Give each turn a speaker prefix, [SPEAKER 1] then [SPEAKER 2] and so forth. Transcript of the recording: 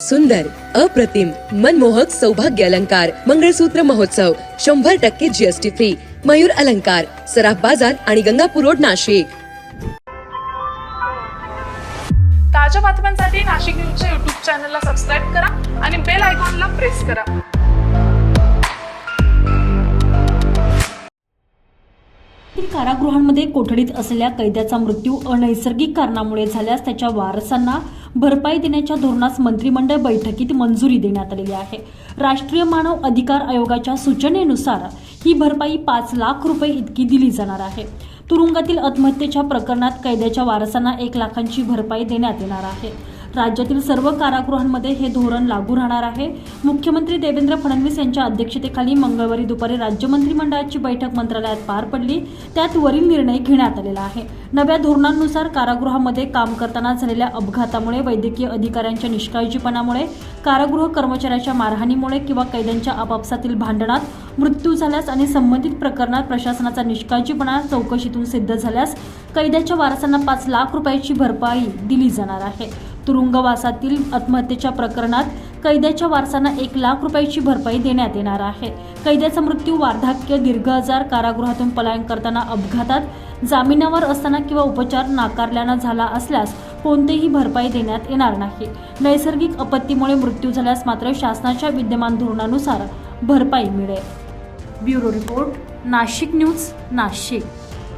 [SPEAKER 1] सुंदर, अप्रतिम, मनमोहक सौभाग्य अलंकार मंगळसूत्र महोत्सव 100% जीएसटी फ्री. मयूर अलंकार, सराफ बाजार आणि गंगापूर रोड, नाशिक.
[SPEAKER 2] ताज्या बातम्यांसाठी नाशिक न्यूजच्या YouTube चॅनलला सबस्क्राईब करा आणि बेल आयकॉनला प्रेस करा.
[SPEAKER 3] कारागृहांमध्ये कोठडीत असलेल्या कैद्याचा मृत्यू अनैसर्गिक कारणामुळे झाल्यास त्याच्या वारसांना भरपाई देण्याच्या धोरणास मंत्रिमंडळ बैठकीत मंजुरी देण्यात आलेली आहे. राष्ट्रीय मानव अधिकार आयोगाच्या सूचनेनुसार ही भरपाई 5 लाख रुपये इतकी दिली जाणार आहे. तुरुंगातील आत्महत्येच्या प्रकरणात कैद्याच्या वारसांना 1 लाखांची भरपाई देण्यात येणार आहे. राज्यातील सर्व कारागृहांमध्ये हे धोरण लागू राहणार आहे. मुख्यमंत्री देवेंद्र फडणवीस यांच्या अध्यक्षतेखाली मंगळवारी दुपारी राज्य मंत्रिमंडळाची बैठक मंत्रालयात पार पडली. त्यात वरील निर्णय घेण्यात आलेला आहे. नव्या धोरणानुसार कारागृहामध्ये काम करताना झालेल्या अपघातामुळे, वैद्यकीय अधिकाऱ्यांच्या निष्काळजीपणामुळे, कारागृह कर्मचाऱ्याच्या मारहाणीमुळे किंवा कैद्यांच्या आपापसातील भांडणात मृत्यू झाल्यास आणि संबंधित प्रकरणात प्रशासनाचा निष्काळजीपणा चौकशीतून सिद्ध झाल्यास कैद्याच्या वारसांना 5 लाख रुपयाची भरपाई दिली जाणार आहे. तुरुंगवासातील आत्महत्येच्या प्रकरणात कैद्याच्या वारसांना 1 लाख रुपयाची भरपाई देण्यात येणार आहे. कैद्याचा मृत्यू, वार्धक्य, दीर्घ आजार, कारागृहातून पलायन करताना, अपघातात, जामिनावर असताना किंवा उपचार नाकारल्यानं झाला असल्यास कोणतीही भरपाई देण्यात येणार नाही. नैसर्गिक आपत्तीमुळे मृत्यू झाल्यास मात्र शासनाच्या विद्यमान धोरणानुसार भरपाई मिळेल. Bureau report, Nashik news, Nashik.